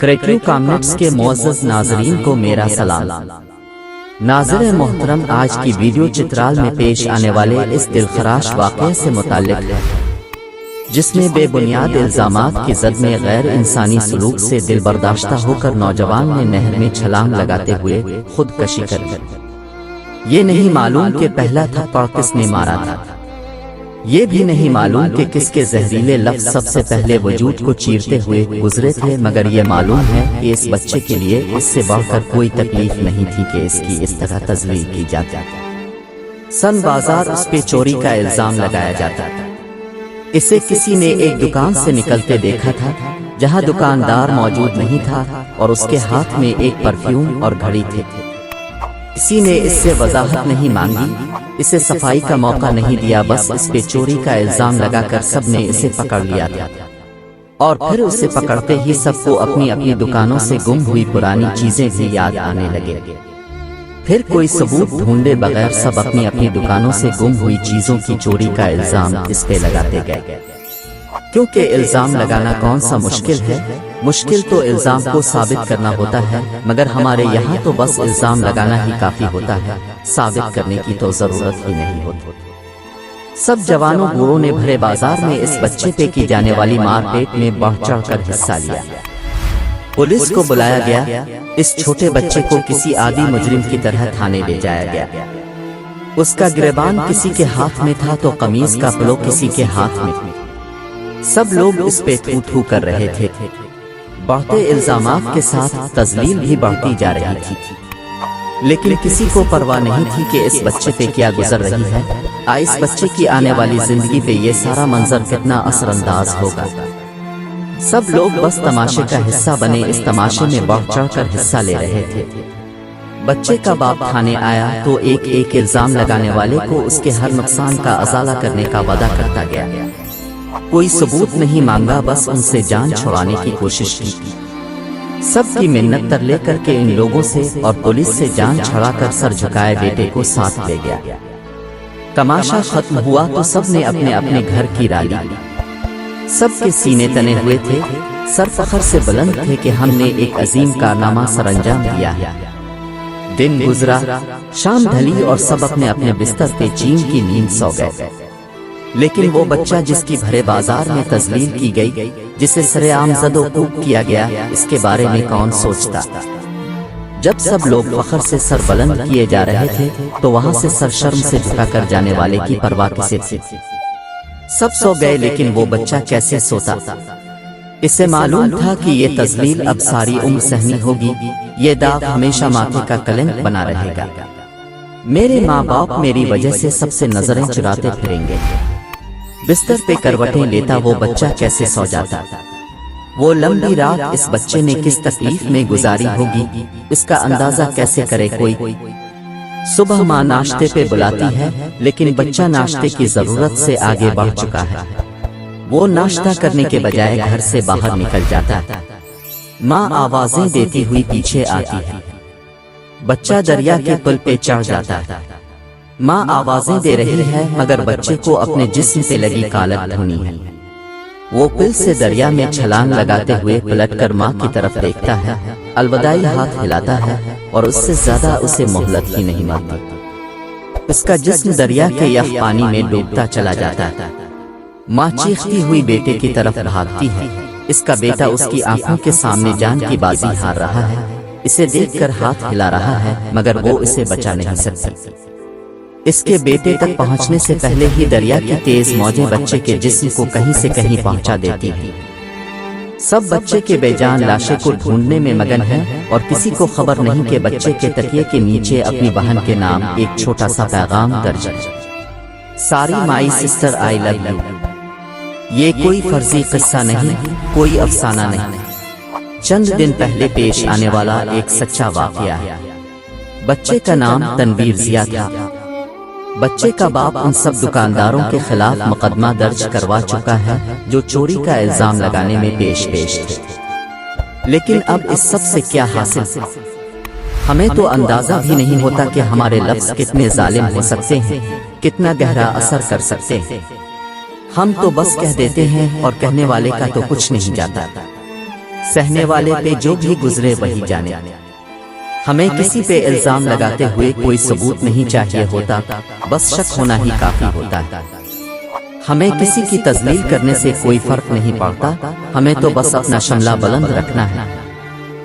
کریکیو comments کے معزز ناظرین کو میرا سلام۔ ناظر محترم، آج کی ویڈیو چترال میں پیش آنے والے اس دلخراش واقعے سے متعلق ہے، جس میں بے بنیاد الزامات کی زد میں غیر انسانی سلوک سے دل برداشتہ ہو کر نوجوان نے نہر میں چھلانگ لگاتے ہوئے خودکشی کر لی۔ یہ نہیں معلوم کہ پہلا تھپڑ کس نے مارا تھا، یہ بھی نہیں معلوم کہ کس کے زہریلے لفظ سب سے پہلے وجود کو چیرتے ہوئے گزرے تھے، مگر یہ معلوم ہے کہ اس بچے کے لیے اس سے بڑھ کر کوئی تکلیف نہیں تھی کہ اس کی اس طرح تذلیل کی جاتی۔ سن بازار اس پہ چوری کا الزام لگایا جاتا تھا۔ اسے کسی نے ایک دکان سے نکلتے دیکھا تھا جہاں دکاندار موجود نہیں تھا، اور اس کے ہاتھ میں ایک پرفیوم اور گھڑی تھی۔ کسی نے اس سے وضاحت نہیں مانگی، اسے صفائی کا موقع نہیں دیا، بس اس پہ چوری کا الزام لگا کر سب نے اسے پکڑ لیا تھا، اور پھر اسے پکڑتے ہی سب کو اپنی اپنی دکانوں سے گم ہوئی پرانی چیزیں بھی یاد آنے لگے۔ پھر کوئی ثبوت ڈھونڈے بغیر سب اپنی اپنی دکانوں سے گم ہوئی چیزوں کی چوری کا الزام اس پہ لگاتے گئے۔ کیونکہ الزام لگانا کون سا مشکل ہے، مشکل تو الزام کو ثابت کرنا ہوتا ہے، مگر ہمارے یہاں تو بس الزام لگانا ہی کافی ہوتا ہے، ثابت کرنے کی تو ضرورت ہی نہیں ہوتی۔ سب جوانوں گوروں نے بھرے بازار میں اس بچے پہ کی جانے والی مار پیٹ میں بڑھ چڑھ کر حصہ لیا۔ پولیس کو بلایا گیا، اس چھوٹے بچے کو کسی عادی مجرم کی طرح تھانے لے جایا گیا۔ اس کا گریبان کسی کے ہاتھ میں تھا تو قمیض کا پلو کسی کے ہاتھ میں تھا۔ سب لوگ اس پہ تھو تھو کر رہے تھے۔ بڑھتے الزامات کے ساتھ تذلیل بھی بڑھتی جا رہی تھی، لیکن کسی کو پرواہ نہیں تھی کہ اس بچے پہ کیا گزر رہی ہے، اس بچے کی آنے والی زندگی پہ یہ سارا منظر کتنا اثر انداز ہوگا۔ سب لوگ بس تماشے کا حصہ بنے، اس تماشے میں بڑھ چڑھ کر حصہ لے رہے تھے۔ بچے کا باپ تھانے آیا تو ایک ایک الزام لگانے والے کو اس کے ہر نقصان کا ازالہ کرنے کا وعدہ کرتا گیا۔ کوئی ثبوت نہیں مانگا، بس ان سے جان چھڑانے کی کوشش کی۔ سب کی منت تر لے کر کے ان لوگوں سے اور پولیس سے جان چھڑا کر سر جھکائے بیٹے کو ساتھ لے گیا۔ تماشا ختم ہوا تو سب نے اپنے اپنے گھر کی راہ لی۔ سب کے سینے تنے ہوئے تھے، سر فخر سے بلند تھے کہ ہم نے ایک عظیم کارنامہ سر انجام دیا ہے۔ دن گزرا، شام ڈھلی اور سب اپنے اپنے بستر پہ چین کی نیند سو گئے، لیکن وہ بچہ جس کی بھرے بازار میں تذلیل کی گئی، جسے سر عام زد و کوب کیا گیا، اس کے بارے میں کون سوچتا؟ جب سب لوگ فخر سے سر بلند کیے جا رہے تھے تو وہاں سے سر شرم سے جھکا کر جانے والے کی پرواہ کسے تھی؟ سب سو گئے، لیکن وہ بچہ کیسے سوتا؟ اسے معلوم تھا کہ یہ تذلیل اب ساری عمر سہنی ہوگی، یہ داغ ہمیشہ ماتھے کا کلنک بنا رہے گا۔ میرے ماں باپ میری وجہ سے سب سے نظریں چراتے پھریں گے۔ بستر پہ کروٹیں لیتا وہ بچہ کیسے سو جاتا؟ وہ لمبی رات اس بچے نے کس تکلیف میں گزاری ہوگی، اس کا اندازہ کیسے کرے کوئی؟ صبح ماں ناشتے پہ بلاتی ہے، لیکن بچہ ناشتے کی ضرورت سے آگے بڑھ چکا ہے۔ وہ ناشتہ کرنے کے بجائے گھر سے باہر نکل جاتا ہے۔ ماں آوازیں دیتی ہوئی پیچھے آتی ہے، بچہ دریا کے پل پہ چڑھ جاتا ہے۔ ماں آوازیں دے رہی ہے، مگر بچے کو اپنے جسم سے لگی کالک دھونی ہے۔ وہ پل سے دریا میں چھلانگ لگاتے ہوئے پلٹ کر ماں کی طرف دیکھتا ہے، الوداعی ہاتھ ہلاتا ہے، اور اس سے زیادہ اسے مہلت ہی نہیں ملتی۔ اس کا جسم دریا کے یخ پانی میں ڈوبتا چلا جاتا ہے۔ ماں چیختی ہوئی بیٹے کی طرف بھاگتی ہے۔ اس کا بیٹا اس کی آنکھوں کے سامنے جان کی بازی ہار رہا ہے، اسے دیکھ کر ہاتھ ہلا رہا ہے، مگر وہ اسے بچا نہیں سکتی۔ اس کے بیٹے تک پہنچنے سے پہلے ہی دریا کی تیز موجیں بچے کے جسم کو کہیں سے کہیں پہنچا دیتی ہیں۔ سب بچے کے بے جان لاشے کو ڈھونڈنے میں مگن ہیں، اور کسی کو خبر نہیں کہ بچے کے تکیے کے نیچے اپنی بہن کے نام ایک چھوٹا سا پیغام درج ہے۔ ساری my sister I love you. یہ کوئی فرضی قصہ نہیں، کوئی افسانہ نہیں، چند دن پہلے پیش آنے والا ایک سچا واقعہ ہے۔ بچے کا نام تنویر ضیا تھا۔ بچے کا باپ ان سب دکانداروں کے خلاف مقدمہ درج کروا چکا ہے جو چوری کا الزام لگانے میں پیش تھے، لیکن اب اس سب سے کیا حاصل؟ ہمیں تو اندازہ بھی نہیں ہوتا کہ ہمارے لفظ کتنے ظالم ہو سکتے ہیں، کتنا گہرا اثر کر سکتے ہیں۔ ہم تو بس کہہ دیتے ہیں اور کہنے والے کا تو کچھ نہیں جاتا۔ سہنے والے پہ جو بھی گزرے وہی جانے۔ ہمیں کسی پہ الزام لگاتے ہوئے کوئی ثبوت نہیں چاہیے ہوتا، بس شک ہونا ہی کافی ہوتا ہے۔ ہمیں کسی کی تذلیل کرنے سے کوئی فرق نہیں پڑتا، ہمیں تو بس اپنا شملہ بلند رکھنا ہے۔